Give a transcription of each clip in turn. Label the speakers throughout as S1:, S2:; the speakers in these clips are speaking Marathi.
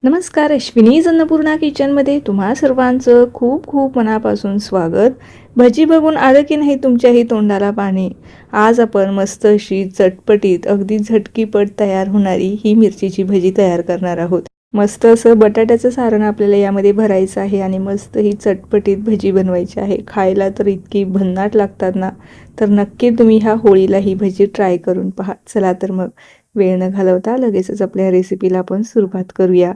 S1: नमस्कार, अश्विनीज अन्नपूर्णा किचनमध्ये तुम्हा सर्वांचं खूप खूप मनापासून स्वागत. भजी बघून आलं की नाही तुमच्याही तोंडाला पाणी. आज आपण मस्त अशी चटपटीत अगदी झटकीपट तयार होणारी ही मिरचीची भजी तयार करणार आहोत. मस्त असं बटाट्याचं सारण आपल्याला यामध्ये भरायचं आहे आणि मस्त ही चटपटीत भजी बनवायची आहे. खायला तर इतकी भन्नाट लागतात ना, तर नक्की तुम्ही ह्या होळीला ही भजी ट्राय करून पहा. चला तर मग वेळ न घालवता लगेचच आपल्या रेसिपीला आपण सुरुवात करूया.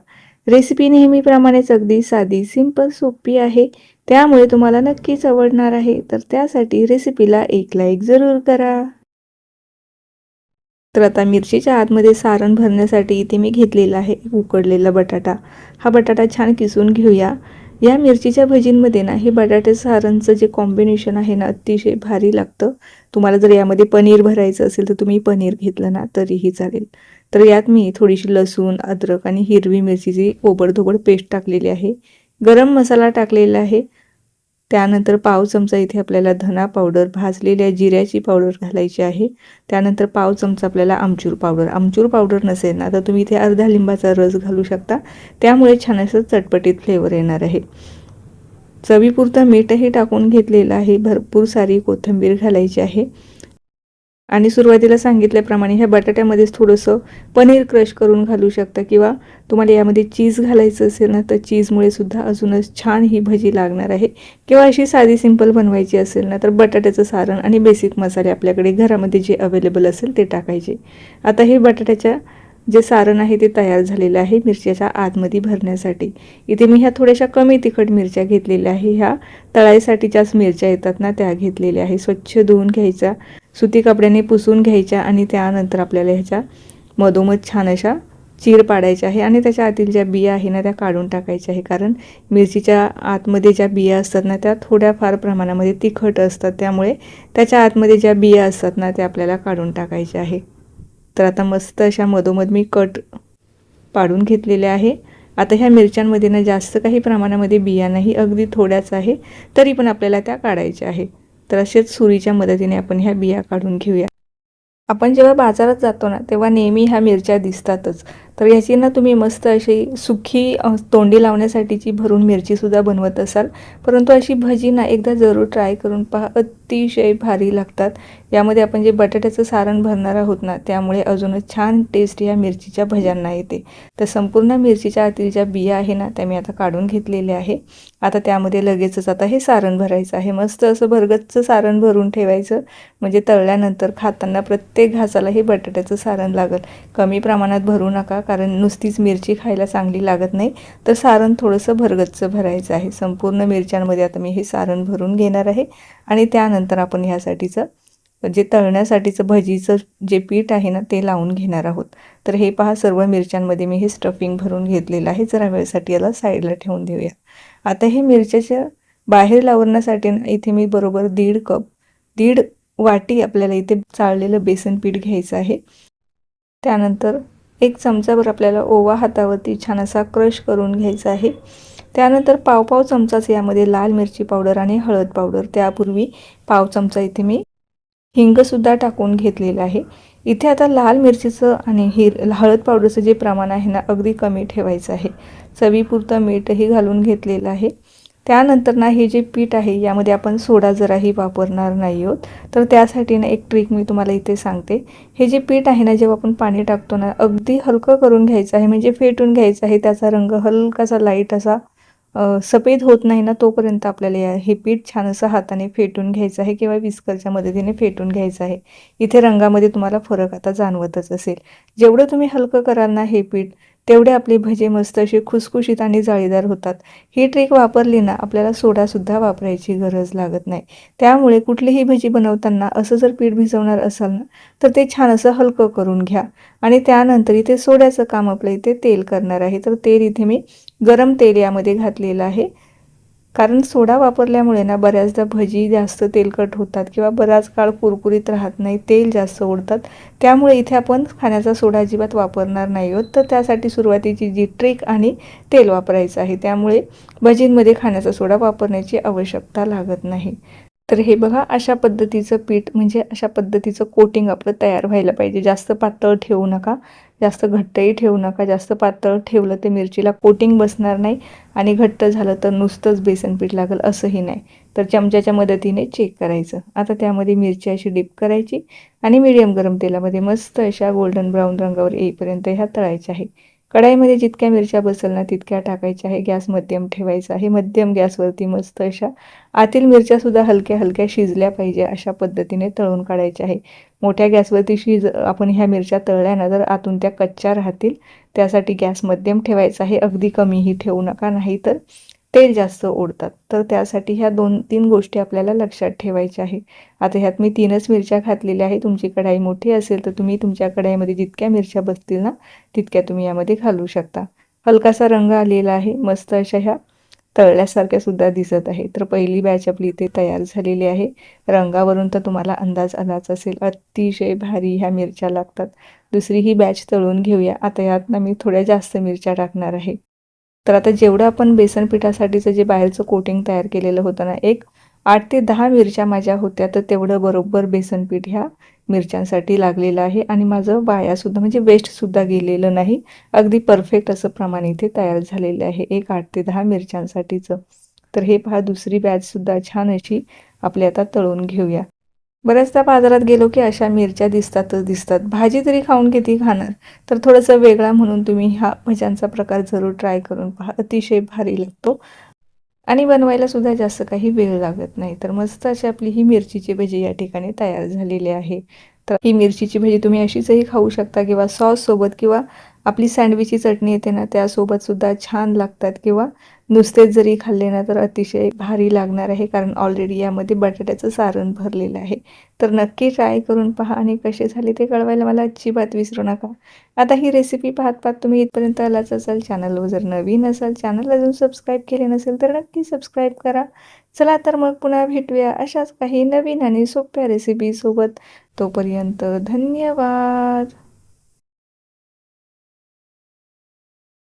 S1: रेसिपी नेहमीप्रमाणेच अगदी साधी, सिंपल, सोपी आहे. त्यामुळे तुम्हाला नक्कीच आवडणार आहे. तर त्यासाठी रेसिपीला एक लाईक जरूर करा. तर आता मिरचीच्या आतमध्ये सारण भरण्यासाठी इथे मी घेतलेला आहे उकडलेला बटाटा. हा बटाटा छान किसून घेऊया. या मिरचीच्या भजींमध्ये ना हे बटाटे सारणचं जे कॉम्बिनेशन आहे ना अतिशय भारी लागतं. तुम्हाला जर यामध्ये पनीर भरायचं असेल तर तुम्ही पनीर घेतलं ना तरीही चालेल. तर यात मी थोडीशी लसूण, अद्रक आणि हिरवी मिरचीची ओबडधोबड पेस्ट टाकलेली आहे. गरम मसाला टाकलेला आहे. त्यानंतर पाव चमचा इथे आपल्याला धना पावडर, भाजलेल्या जिऱ्याची पावडर घालायची आहे. त्यानंतर पाव चमचा आपल्याला आमचूर पावडर नसेल ना तर तुम्ही इथे अर्धा लिंबाचा रस घालू शकता. त्यामुळे छान असं चटपटीत फ्लेवर येणार आहे. चवीपुरतं मीठही टाकून घेतलेलं आहे. भरपूर सारी कोथिंबीर घालायची आहे. आणि सुरुवातीला सांगितल्याप्रमाणे ह्या बटाट्यामध्येच थोडंसं पनीर क्रश करून घालू शकता किंवा तुम्हाला यामध्ये चीज घालायचं असेल ना तर चीजमुळे सुद्धा अजूनच छान ही भजी लागणार आहे. किंवा अशी साधी सिंपल बनवायची असेल ना तर बटाट्याचं सारण आणि बेसिक मसाले आपल्याकडे घरामध्ये जे अवेलेबल असेल ते टाकायचे. आता हे बटाट्याच्या जे सारण आहे ते तयार झालेलं आहे मिरच्याच्या आतमध्ये भरण्यासाठी. इथे मी ह्या थोड्याशा कमी तिखट मिरच्या घेतलेल्या आहे. ह्या तळाईसाठीच्याच मिरच्या येतात ना त्या घेतलेल्या आहे. स्वच्छ धुवून घ्यायच्या, सुती कपड्याने पुसून घ्यायच्या आणि त्यानंतर आपल्याला ह्याच्या मधोमध छान अशा चीर पाडायच्या आहे आणि त्याच्या आतील ज्या बिया आहे ना त्या काढून टाकायच्या आहे. कारण मिरचीच्या आतमध्ये ज्या बिया असतात ना त्या थोड्याफार प्रमाणामध्ये तिखट असतात. त्यामुळे त्याच्या आतमध्ये ज्या बिया असतात ना त्या आपल्याला काढून टाकायच्या आहे. तर आता मस्त अशा मधोमध मी कट पाडून घेतलेल्या आहे. आता ह्या मिरच्यांमध्ये ना जास्त काही प्रमाणामध्ये बिया नाही, अगदी थोड्याच आहे, तरी पण आपल्याला त्या काढायच्या आहे. तर असेच सुरीच्या मदतीने आपण ह्या बिया काढून घेऊया. आपण जेव्हा बाजारात जातो ना तेव्हा नेहमी ह्या मिरच्या दिसतातच. तर ह्याची ना तुम्ही मस्त अशी सुखी तोंडी लावण्यासाठीची भरून मिरचीसुद्धा बनवत असाल, परंतु अशी भजी ना एकदा जरूर ट्राय करून पहा. अतिशय भारी लागतात. यामध्ये आपण जे बटाट्याचं सारण भरणार आहोत ना त्यामुळे अजूनच छान टेस्ट या मिरचीच्या भज्यांना येते. तर संपूर्ण मिरचीच्या आतील ज्या बिया आहे ना त्या मी आता काढून घेतलेल्या आहे. आता त्यामध्ये लगेचच आता हे सारण भरायचं आहे. मस्त असं भरगच्च सारण भरून ठेवायचं, म्हणजे तळल्यानंतर खाताना प्रत्येक घासाला हे बटाट्याचं सारण लागेल. कमी प्रमाणात भरू नका, कारण नुसतीच मिरची खायला चांगली लागत नाही. तर सारण थोडंसं भरगच्च भरायचं आहे. संपूर्ण मिरच्यांमध्ये आता मी हे सारण भरून घेणार आहे आणि त्यानंतर आपण ह्यासाठीचं जे तळण्यासाठीचं भजीचं जे पीठ आहे ना ते लावून घेणार आहोत. तर हे पहा, सर्व मिरच्यांमध्ये मी हे स्टफिंग भरून घेतलेलं आहे. जरा वेळेसाठी याला साईडला ठेवून देऊया. आता हे मिरच्याच्या बाहेर लावण्यासाठी इथे मी बरोबर दीड वाटी आपल्याला इथे चाळलेलं बेसन पीठ घ्यायचं आहे. त्यानंतर एक चमचाभर आपल्याला ओवा हातावरती छान असा क्रश करून घ्यायचा आहे. त्यानंतर पाव चमचाच यामध्ये लाल मिरची पावडर आणि हळद पावडर, त्यापूर्वी पाव चमचा इथे मी हिंगसुद्धा टाकून घेतलेलं आहे. इथे आता लाल मिरचीचं आणि हळद पावडरचं जे प्रमाण आहे ना अगदी कमी ठेवायचं आहे. चवीपुरतं मीठही घालून घेतलेलं आहे. त्यानंतर ना हे जे पीठ आहे यामध्ये आपण सोडा जराही वापरणार नाही आहोत. तर त्यासाठी ना एक ट्रिक मी तुम्हाला इथे सांगते. हे जे पीठ आहे ना जेव्हा आपण पाणी टाकतो ना अगदी हलकं करून घ्यायचं आहे, म्हणजे फेटून घ्यायचं आहे. त्याचा रंग हलकासा लाईट असा सफेद होत नाही ना तोपर्यंत आपल्याला हे पीठ छान असं हाताने फेटून घ्यायचं आहे किंवा विस्करच्या मदतीने फेटून घ्यायचं आहे. इथे रंगामध्ये तुम्हाला फरक आता जाणवतच असेल. जेवढं तुम्ही हलकं कराल ना हे पीठ तेवढे आपले भजे मस्त असे खुसखुशीत आणि जाळीदार होतात. ही ट्रिक वापरली ना आपल्याला सोडासुद्धा वापरायची गरज लागत नाही. त्यामुळे कुठलीही भजी बनवताना असं जर पीठ भिजवणार असाल ना तर ते छान असं हलकं करून घ्या. आणि त्यानंतर इथे सोड्याचं काम आपलं इथे तेल करणार आहे. तर तेल इथे मी गरम तेल यामध्ये घातलेलं आहे. कारण सोडा वापरल्यामुळे ना बऱ्याचदा भजी जास्त तेलकट होतात किंवा बराच काळ कुरकुरीत राहत नाही, तेल जास्त ओढतात. त्यामुळे इथे आपण खाण्याचा सोडा अजिबात वापरणार नाही आहोत. तर त्यासाठी सुरुवातीची जी ट्रिक आणि तेल वापरायचं आहे, त्यामुळे भजींमध्ये खाण्याचा सोडा वापरण्याची आवश्यकता लागत नाही. तर हे बघा अशा पद्धतीचं पीठ म्हणजे अशा पद्धतीचं कोटिंग आपलं तयार व्हायला पाहिजे. जास्त पातळ ठेवू नका, जास्त घट्टही ठेवू नका. जास्त पातळ ठेवलं तर मिरचीला कोटिंग बसणार नाही आणि घट्ट झालं तर नुसतंच बेसन पीठ लागेल असंही नाही. तर चमच्याच्या मदतीने चेक करायचं. आता त्यामध्ये मिरची अशी डिप करायची आणि मीडियम गरम तेलामध्ये मस्त अशा गोल्डन ब्राऊन रंगावर येईपर्यंत ह्या तळायच्या आहे. कढाईमध्ये जितक्या मिरच्या बसेल ना तितक्या टाकायच्या आहे. गॅस मध्यम ठेवायचा आहे. मध्यम गॅसवरती मस्त अशा आतील मिरच्यासुद्धा हलक्या हलक्या शिजल्या पाहिजे अशा पद्धतीने तळून काढायच्या आहे. मोठ्या गॅसवरती आपण ह्या मिरच्या तळल्या ना तर आतून त्या कच्च्या राहतील. त्यासाठी गॅस मध्यम ठेवायचा आहे. अगदी कमीही ठेवू नका, नाही तर तेल जास्त ओढतात. तर त्यासाठी ह्या 2-3 गोष्टी आपल्याला लक्षात ठेवायच्या आहे. आता ह्यात मी 3च मिरच्या घातलेल्या आहे. तुमची कढाई मोठी असेल तर तुम्ही तुमच्या कढाईमध्ये जितक्या मिरच्या बसतील ना तितक्या तुम्ही यामध्ये घालू शकता. हलकासा रंग आलेला आहे. मस्त अशा ह्या तळल्यासारख्या सुद्धा दिसत आहे. तर पहिली बॅच आपली इथे तयार झालेली आहे. रंगावरून तर तुम्हाला अंदाज आलाच असेल. अतिशय भारी ह्या मिरच्या लागतात. दुसरी ही बॅच तळून घेऊया. आता यात ना मी थोड्या जास्त मिरच्या टाकणार आहे. तर आता जेवढं आपण बेसन पिठासाठीचं जे बाहेरचं कोटिंग तयार केलेलं होतं ना, एक 8 ते 10 मिरच्या माझ्या होत्या, तर तेवढं बरोबर बेसन पीठ ह्या मिरच्यांसाठी लागलेलं आहे आणि माझं वायासुद्धा म्हणजे वेस्टसुद्धा गेलेलं नाही. अगदी परफेक्ट असं प्रमाण इथे तयार झालेलं आहे एक 8 ते 10 मिरच्यांसाठीचं. तर हे पहा दुसरी बॅचसुद्धा छान अशी आपली आता तळून घेऊया. बऱ्याचदा बाजारात गेलो की अशा मिरच्या दिसतातच दिसतात. भाजी तरी खाऊन किती खाणार? तर थोडंसं वेगळा म्हणून तुम्ही हा भज्यांचा प्रकार जरूर ट्राय करून पहा. अतिशय भारी लागतो आणि बनवायला सुद्धा जास्त काही वेळ लागत नाही. तर मस्त अशी आपली ही मिरचीची भजी या ठिकाणी तयार झालेली आहे. तर ही मिरचीची भजी तुम्ही अशीचही खाऊ शकता किंवा सॉससोबत किंवा आपली सँडविचची चटणी येते ना त्यासोबतसुद्धा छान लागतात किंवा नुसतेच जरी खाल्ले ना तर अतिशय भारी लागणार आहे, कारण ऑलरेडी यामध्ये बटाट्याचं सारण भरलेलं आहे. तर नक्की ट्राय करून पहा आणि कसे झाले ते कळवायला मला अजिबात विसरू नका. आता ही रेसिपी पाहत पाहत तुम्ही इथपर्यंत आलाच असाल, चॅनलवर जर नवीन असाल, चॅनल अजून सबस्क्राईब केले नसेल तर नक्की सबस्क्राईब करा. चला तर मग पुन्हा भेटूया अशाच काही नवीन आणि सोप्या रेसिपीसोबत. तोपर्यंत धन्यवाद.